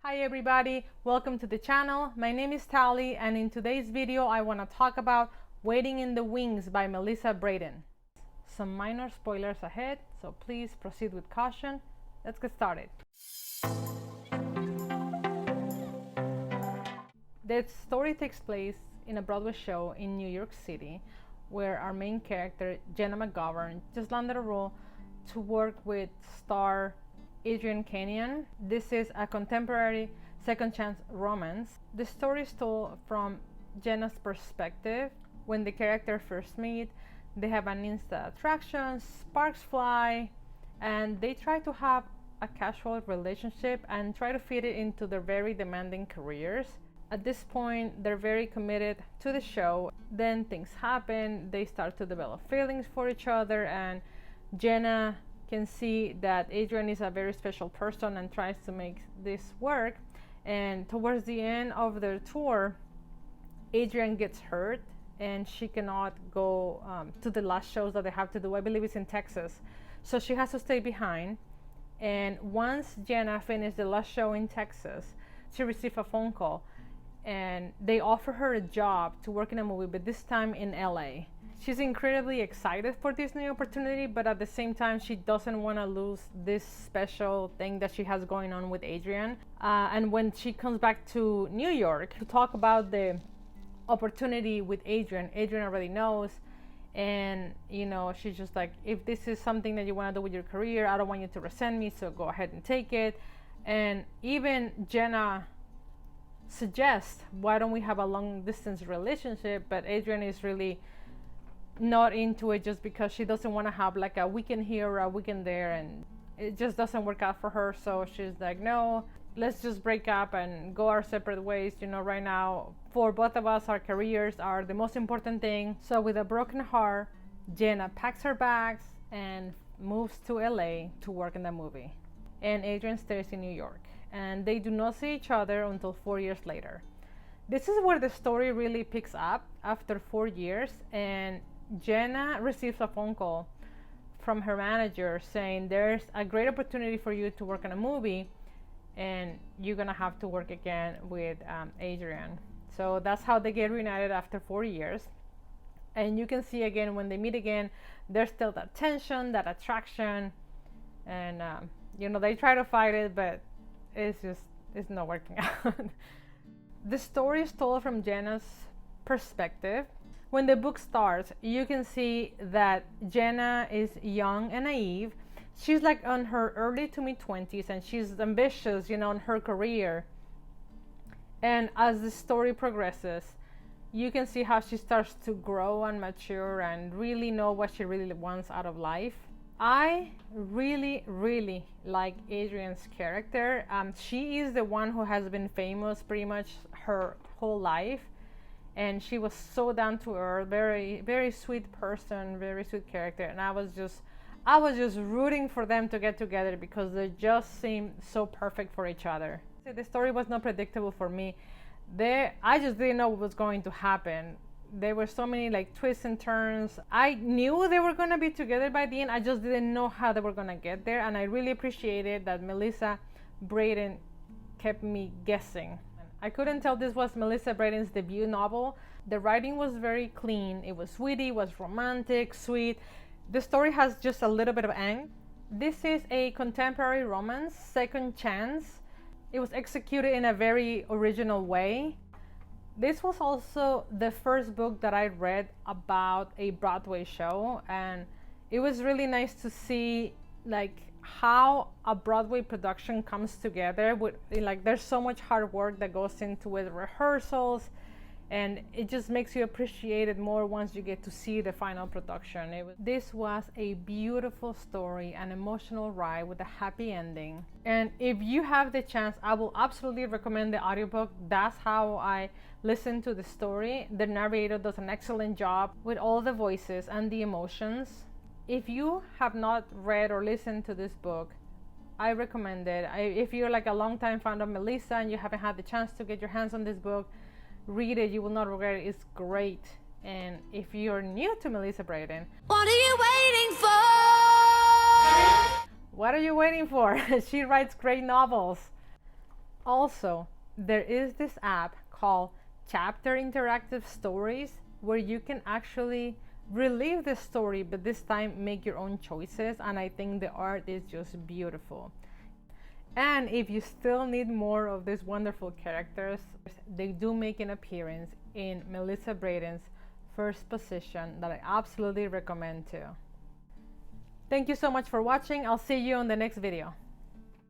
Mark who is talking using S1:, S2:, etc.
S1: Hi everybody, welcome to the channel. My name is Tali, and in today's video I want to talk about Waiting in the Wings by Melissa Brayden. Some minor spoilers ahead, so please proceed with caution. Let's get started. The story takes place in a Broadway show in New York City, where our main character, Jenna McGovern, just landed a role to work with star Adrian Kenyon. This is a contemporary second chance romance. The story is told from Jenna's perspective. When the character first meet, they have an instant attraction, sparks fly, and they try to have a casual relationship and try to fit it into their very demanding careers. At this point, they're very committed to the show. Then things happen, they start to develop feelings for each other, and Jenna can see that Adrian is a very special person and tries to make this work. And towards the end of their tour, Adrian gets hurt and she cannot go to the last shows that they have to do. I believe it's in Texas, so she has to stay behind. And once Jenna finished the last show in Texas, she received a phone call and they offer her a job to work in a movie, but this time in LA. She's incredibly excited for this new opportunity, but at the same time, she doesn't want to lose this special thing that she has going on with Adrian. And when she comes back to New York to talk about the opportunity with Adrian, Adrian already knows. And, you know, she's just like, if this is something that you want to do with your career, I don't want you to resent me, so go ahead and take it. And even Jenna suggests, why don't we have a long distance relationship? But Adrian is really not into it, just because she doesn't want to have like a weekend here or a weekend there, and it just doesn't work out for her. So she's like, no, let's just break up and go our separate ways. You know, right now for both of us, our careers are the most important thing. So with a broken heart, Jenna packs her bags and moves to LA to work in the movie, and Adrian stays in New York, and they do not see each other until 4 years later. This is where the story really picks up after 4 years, and Jenna receives a phone call from her manager saying there's a great opportunity for you to work on a movie and you're gonna have to work again with Adrian. So that's how they get reunited after 4 years. And you can see again, when they meet again, there's still that tension, that attraction, and you know, they try to fight it, but it's not working out. The story is told from Jenna's perspective. When the book starts, you can see that Jenna is young and naive. She's like on her early to mid 20s, and she's ambitious, you know, in her career. And as the story progresses, you can see how she starts to grow and mature and really know what she really wants out of life. I really like Adrian's character. She is the one who has been famous pretty much her whole life. And she was so down to earth, very sweet person, very sweet character. And I was just rooting for them to get together because they just seemed so perfect for each other. The story was not predictable for me. I just didn't know what was going to happen. There were so many like twists and turns. I knew they were gonna be together by the end. I just didn't know how they were gonna get there. And I really appreciated that Melissa Brayden kept me guessing. I couldn't tell this was Melissa Brayden's debut novel. The writing was very clean. It was witty, was romantic, sweet. The story has just a little bit of angst. This is a contemporary romance, second chance. It was executed in a very original way. This was also the first book that I read about a Broadway show, and it was really nice to see like how a Broadway production comes together with, like, there's so much hard work that goes into it, rehearsals, and it just makes you appreciate it more once you get to see the final production. This was a beautiful story, an emotional ride with a happy ending. And if you have the chance, I will absolutely recommend the audiobook. That's how I listen to the story. The narrator does an excellent job with all the voices and the emotions. If you have not read or listened to this book, I recommend it. If you're like a long-time fan of Melissa and you haven't had the chance to get your hands on this book, read it. You will not regret it. It's great. And if you're new to Melissa Brayden,
S2: what are you waiting for?
S1: What are you waiting for? She writes great novels. Also, there is this app called Chapter Interactive Stories where you can actually relive the story, but this time make your own choices, and I think the art is just beautiful. And if you still need more of these wonderful characters, they do make an appearance in Melissa Brayden's first position that I absolutely recommend too. Thank you so much for watching. I'll see you on the next video.